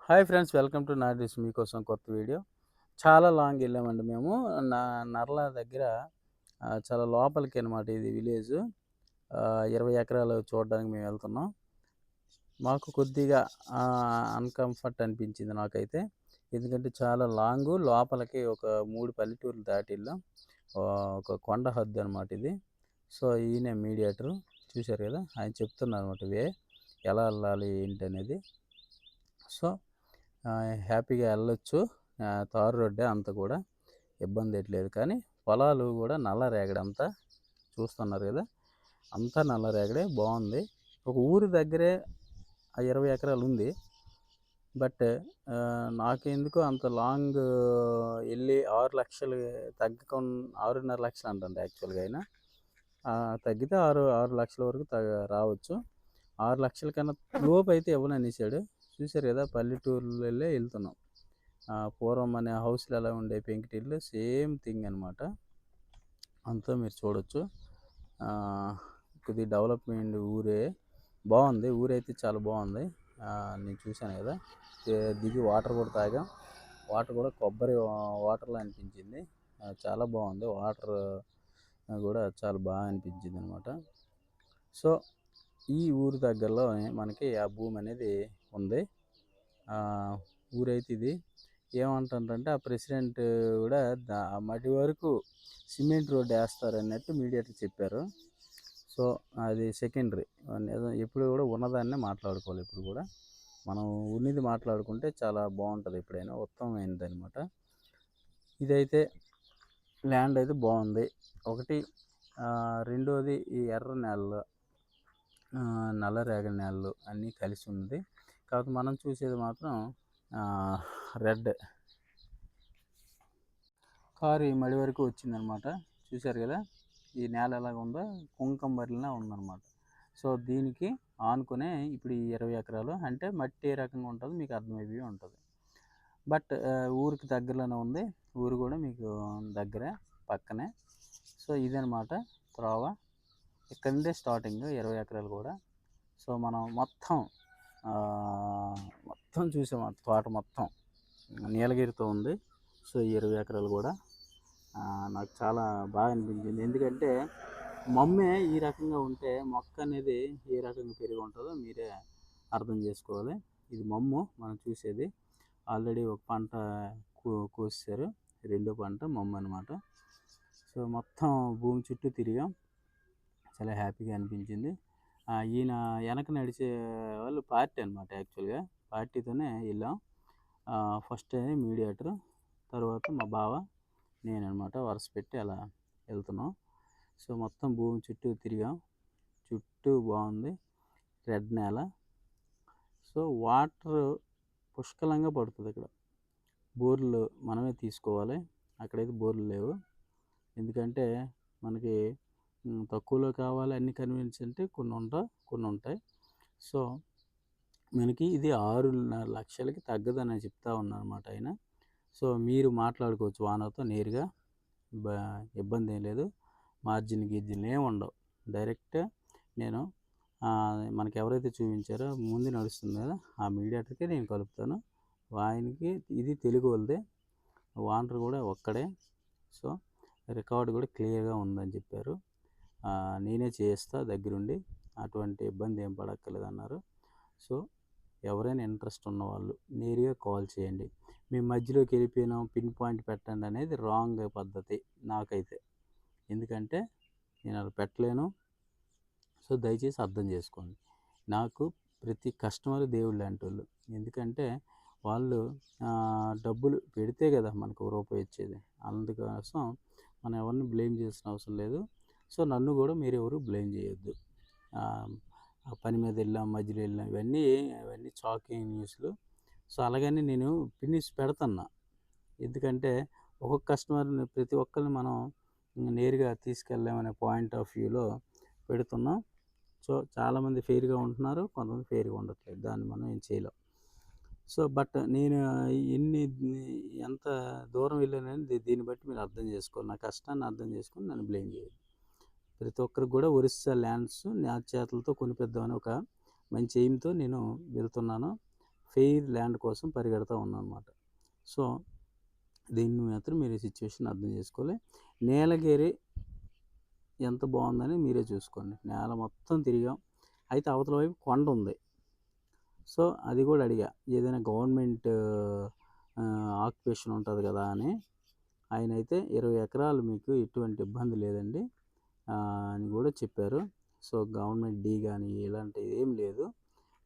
Hi friends, welcome to నార్డిస్ మీకోసం కొత్త video. చాలా లాంగ్ వెళ్ళామండి మేము. నా నర్ల దగ్గర చాలా లోపలికి అనమాట ఇది విలేజ్. 20 ఎకరాలు చూడడానికి మేము వెళ్తున్నాం. మాకు కొద్దిగా అన్‌కంఫర్ట్ అనిపించింది నాకైతే. ఎందుకంటే చాలా లాంగు, లోపలికి ఒక 3 పల్లెటూర్లు దాటి వెళ్ళాం. ఒక కొండ హద్దు అనమాట ఇది. సో, ఈయనే మీడియేటరు. చూశారు కదా! ఆయన చెప్తున్నారనమాట ఎలా వెళ్ళాలి ఏంటనేది. సో, హ్యాపీగా వెళ్ళొచ్చు. తారు రోడ్డే అంతా కూడా, ఇబ్బంది ఏట్లేదు. కానీ పొలాలు కూడా నల్లరేగడి అంతా చూస్తున్నారు కదా! అంతా నల్లరేగడే బాగుంది. ఒక ఊరి దగ్గరే 20 ఎకరాలు ఉంది. బట్ నాకెందుకో అంత లాంగ్ వెళ్ళి 6,00,000 తగ్గకుండా 6,500,000 అంటండి యాక్చువల్గా అయినా. తగ్గితే 6,00,000 వరకు రావచ్చు. 6,00,000 కన్నా లోపు అయితే ఇవ్వననేసాడు. చూశారు కదా, పల్లెటూర్లెళ్ళే వెళ్తున్నాం. పూర్వం మన హౌస్‌లు ఎలా ఉండే పెంకుటిల్లు సేమ్ థింగ్ అనమాట. అంతా మీరు చూడొచ్చు. కొద్దిగా డెవలప్‌మెంట్ ఊరే. బాగుంది. ఊరైతే చాలా బాగుంది. నేను చూశాను కదా! దిగి వాటర్ కూడా తాగాం. వాటర్ కూడా కొబ్బరి వాటర్‌లా అనిపించింది. చాలా బాగుంది. వాటర్ కూడా చాలా బాగా అనిపించింది అనమాట. సో, ఈ ఊరి దగ్గరలోనే మనకి ఆ భూమి అనేది ఉంది. ఊరైతే ఇది. ఏమంటారంటే ఆ ప్రెసిడెంట్ కూడా మటి వరకు సిమెంట్ రోడ్డు వేస్తారన్నట్టు మీడియేటర్ చెప్పారు. సో, అది సెకండరీ. ఎప్పుడు కూడా ఉన్నదాన్నే మాట్లాడుకోవాలి. ఇప్పుడు కూడా మనం ఉన్నది మాట్లాడుకుంటే చాలా బాగుంటుంది. ఎప్పుడైనా ఉత్తమమైనది అనమాట. ఇదైతే ల్యాండ్ అయితే బాగుంది. ఒకటి. రెండోది ఈ ఎర్ర నేలలు, నల్లరేగడి నేలలు అన్నీ కలిసి ఉంది. కాకపోతే మనం చూసేది మాత్రం రెడ్. కారు ఈ మడి వరకు వచ్చిందనమాట. చూశారు కదా! ఈ నేల ఎలాగ ఉందో కుంకం బరిలిన ఉందన్నమాట. సో, దీనికి ఆనుకునే ఇప్పుడు ఈ 20 ఎకరాలు. అంటే మట్టి ఏ రకంగా ఉంటుందో మీకు అర్థమైపోయి ఉంటుంది. బట్ ఊరికి దగ్గరలోనే ఉంది. ఊరు కూడా మీకు దగ్గరే, పక్కనే. సో, ఇదనమాట త్రోవ. ఇక్కడ నుండే స్టార్టింగ్ 20 ఎకరాలు కూడా. సో, మనం మొత్తం చూసాం. తోట మొత్తం నీలగిరితో ఉంది. సో, ఈ 20 ఎకరాలు కూడా నాకు చాలా బాగా అనిపించింది. ఎందుకంటే మమ్మే ఈ రకంగా ఉంటే మొక్క అనేది ఏ రకంగా పెరిగి ఉంటుందో మీరే అర్థం చేసుకోవాలి. ఇది మమ్ము మనం చూసేది. ఆల్రెడీ ఒక పంట కోసేశారు. రెండో పంట మమ్ము అనమాట. సో, మొత్తం భూమి చుట్టూ తిరిగాం. చాలా హ్యాపీగా అనిపించింది. ఈయన వెనక నడిచే వాళ్ళు పార్టీ అనమాట. యాక్చువల్గా పార్టీతోనే వెళ్ళాం. ఫస్ట్ మీడియేటర్, తర్వాత మా బావ, నేననమాట. వరుస పెట్టి అలా వెళ్తున్నాం. సో, మొత్తం భూమి చుట్టూ తిరిగాం. చుట్టూ బాగుంది. రెడ్ నేల. సో, వాటర్ పుష్కలంగా పడుతుంది ఇక్కడ. బోర్లు మనమే తీసుకోవాలి. అక్కడైతే బోర్లు లేవు. ఎందుకంటే మనకి తక్కువలో కావాలి అన్ని కన్వీనియన్స్ అంటే కొన్ని ఉంటాయి. సో, మనకి ఇది 6,500,000కి తగ్గదని చెప్తా ఉన్నారన్నమాట ఆయన. సో, మీరు మాట్లాడుకోవచ్చు ఓనర్తో నేరుగా. ఇబ్బంది ఏం లేదు. గిర్జిన్లు ఏమి ఉండవు. డైరెక్ట్ నేను మనకి ఎవరైతే చూపించారో ముందు నడుస్తుంది కదా, ఆ మీడియేటర్కి నేను కలుపుతాను. ఆయనకి ఇది తెలుగు వాళ్ళదే. ఓనర్ కూడా ఒక్కడే. సో, రికార్డు కూడా క్లియర్గా ఉందని చెప్పారు. నేనే చేస్తా దగ్గరుండి. అటువంటి ఇబ్బంది ఏం పడక్కర్లేదు అన్నారు. సో, ఎవరైనా ఇంట్రెస్ట్ ఉన్నవాళ్ళు నేరుగా కాల్ చేయండి. మేము మధ్యలోకి వెళ్ళిపోయినాం, పిన్ పాయింట్ పెట్టండి అనేది రాంగ్ పద్ధతి నాకైతే. ఎందుకంటే నేను అలా పెట్టలేను. సో, దయచేసి అర్థం చేసుకోండి. నాకు ప్రతి కస్టమర్ దేవుళ్ళు లాంటి వాళ్ళు. ఎందుకంటే వాళ్ళు డబ్బులు పెడితే కదా మనకు రూపాయి వచ్చేది. అందుకోసం మనం ఎవరిని బ్లేమ్ చేయాల్సిన అవసరం లేదు. సో, నన్ను కూడా మీరు ఎవరు బ్లేమ్ చేయొద్దు. ఆ పని మీద వెళ్ళాం, మధ్యలో వెళ్ళాం, ఇవన్నీ షాకింగ్ న్యూస్లు. సో, అలాగని నేను ఫినిష్ పెడుతున్నా. ఎందుకంటే ఒక్కొక్క కస్టమర్ని ప్రతి ఒక్కరిని మనం నేరుగా తీసుకెళ్ళలేమనే పాయింట్ ఆఫ్ వ్యూలో పెడుతున్నాం. సో, చాలామంది ఫెయిర్గా ఉంటున్నారు, కొంతమంది ఫెయిర్గా ఉండట్లేదు. దాన్ని మనం ఏం చేయలేం. సో, బట్ నేను ఎంత దూరం వెళ్ళానని దీన్ని బట్టి మీరు అర్థం చేసుకోవాలి. నా కష్టాన్ని అర్థం చేసుకొని నన్ను బ్లేమ్ చేయదు. ప్రతి ఒక్కరికి కూడా ఒరిస్సా ల్యాండ్స్ నా చేతులతో కొనిపిద్దామని ఒక మంచి ఎయిమ్తో నేను వెళ్తున్నాను. ఫెయిర్ ల్యాండ్ కోసం పరిగెడతా ఉన్నాను అనమాట. సో దీన్ని మాత్రం మీరు ఈ సిచ్యువేషన్ అర్థం చేసుకోవాలి. నీలగిరి ఎంత బాగుందని మీరే చూసుకోండి. నేల మొత్తం తిరిగాం. అయితే అవతల వైపు కొండ ఉంది. సో అది కూడా అడిగా, ఏదైనా గవర్నమెంట్ ఆక్యుపేషన్ ఉంటుంది కదా అని. ఆయన అయితే 20 ఎకరాలు మీకు ఎటువంటి ఇబ్బంది లేదండి అని కూడా చెప్పారు. సో గవర్నమెంట్ డీ కానీ ఇలాంటివి ఏం లేదు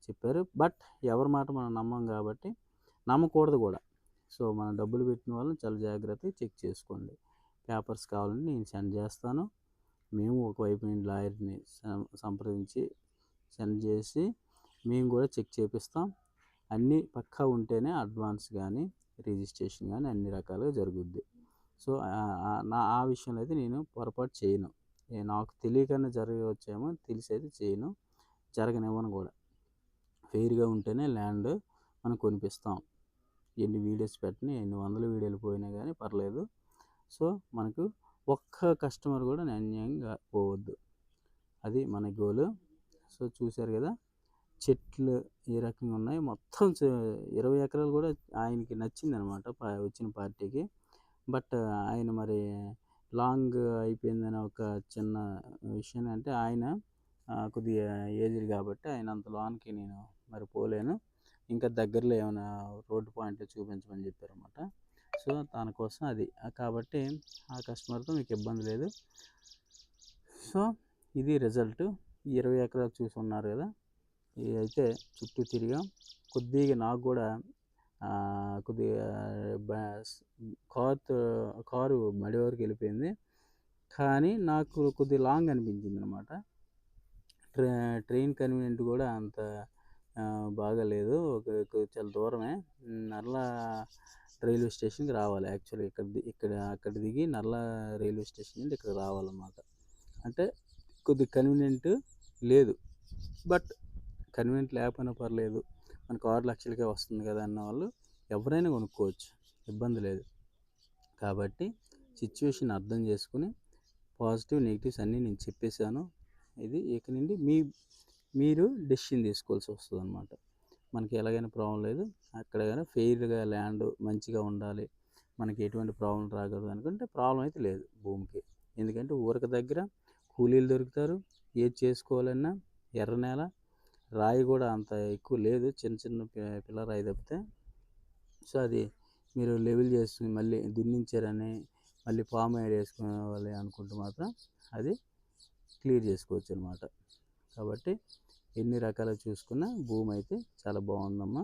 చెప్పారు. బట్ ఎవరి మాట మనం నమ్మం కాబట్టి నమ్మకూడదు కూడా. సో మనం డబ్బులు పెట్టిన వాళ్ళని చాలా జాగ్రత్తగా చెక్ చేసుకోండి. పేపర్స్ కావాలంటే నేను సెండ్ చేస్తాను. మేము ఒకవైపు నుండి లాయర్ని సంప్రదించి సెండ్ చేసి మేము కూడా చెక్ చేపిస్తాం. అన్నీ పక్కా ఉంటేనే అడ్వాన్స్ కానీ రిజిస్ట్రేషన్ కానీ అన్ని రకాలుగా జరుగుద్ది. సో ఆ విషయంలో అయితే నేను పొరపాటు చేయను. నాకు తెలియకనే జరగవచ్చేమో, తెలిసి అయితే చేయను, జరగనివ్వను కూడా. ఫెయిర్గా ఉంటేనే ల్యాండ్ మనం కొనిపిస్తాం. ఎన్ని వీడియోస్ పెట్టినా, ఎన్ని వందల వీడియోలు పోయినా కానీ పర్లేదు. సో మనకు ఒక్క కస్టమర్ కూడా అన్యాయంగా పోవద్దు, అది మన గోలు. సో చూశారు కదా చెట్లు ఏ రకంగా ఉన్నాయి. మొత్తం 20 ఎకరాలు కూడా ఆయనకి నచ్చింది అనమాట వచ్చిన పార్టీకి. బట్ ఆయన మరి లాంగ్ అయిపోయిందని ఒక చిన్న విషయం. అంటే ఆయన కొద్దిగా ఏజ్డ్ కాబట్టి ఆయన అంత లాంగ్కి నేను మరి పోలేను. ఇంకా దగ్గరలో ఏమైనా రోడ్డు పాయింట్లు చూపించమని చెప్పారన్నమాట. సో దానికోసం అది కాబట్టి ఆ కస్టమర్తో మీకు ఇబ్బంది లేదు. సో ఇది రిజల్ట్. 20 ఎకరాలు చూసి ఉన్నారు కదా. ఇది అయితే చుట్టూ తిరిగాం. కొద్దిగా నాకు కూడా కొద్దిగా కారు మడి వరకు వెళ్ళిపోయింది. కానీ నాకు కొద్దిగా లాంగ్ అనిపించింది అనమాట. ట్రైన్ కన్వీనియంట్ కూడా అంత బాగాలేదు. చాలా దూరమే. నర్లా రైల్వే స్టేషన్కి రావాలి యాక్చువల్లీ. అక్కడ దిగి నర్లా రైల్వే స్టేషన్ నుండి ఇక్కడ రావాలన్నమాట. అంటే కొద్దిగా కన్వీనియంట్ లేదు. బట్ కన్వీనియంట్ లేకపోయినా పర్లేదు, మనకు 6 లక్షలకే వస్తుంది కదా అన్న వాళ్ళు ఎవరైనా కొనుక్కోవచ్చు, ఇబ్బంది లేదు. కాబట్టి సిచ్యువేషన్ అర్థం చేసుకుని పాజిటివ్ నెగిటివ్స్ అన్నీ నేను చెప్పేశాను. ఇది ఇక నుండి మీరు డెసిషన్ తీసుకోవాల్సి వస్తుంది అనమాట. మనకి ఎలాగైనా ప్రాబ్లం లేదు. అక్కడ కానీ ఫెయిర్గా ల్యాండ్ మంచిగా ఉండాలి, మనకి ఎటువంటి ప్రాబ్లం రాకూడదు అనుకుంటే ప్రాబ్లం అయితే లేదు భూమికి. ఎందుకంటే ఊరక దగ్గర కూలీలు దొరుకుతారు. ఏది చేసుకోవాలన్నా ఎర్ర నేల, రాయి కూడా అంత ఎక్కువ లేదు, చిన్న పిల్ల రాయి తప్పితే. సో అది మీరు లెవెల్ చేసుకుని మళ్ళీ దున్నించారని మళ్ళీ పామ్ యాడ్ వేసుకోవాలి అనుకుంటే మాత్రం అది క్లియర్ చేసుకోవచ్చు అనమాట. కాబట్టి ఎన్ని రకాలుగా చూసుకున్నా భూమి అయితే చాలా బాగుందమ్మా.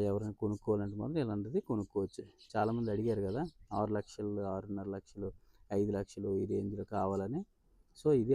ఎవరైనా కొనుక్కోవాలంటే మాత్రం ఇలాంటిది కొనుక్కోవచ్చు. చాలామంది అడిగారు కదా 6 లక్షలు, 6.5 లక్షలు, 5 లక్షలు ఈ రేంజ్లో కావాలని. సో ఇది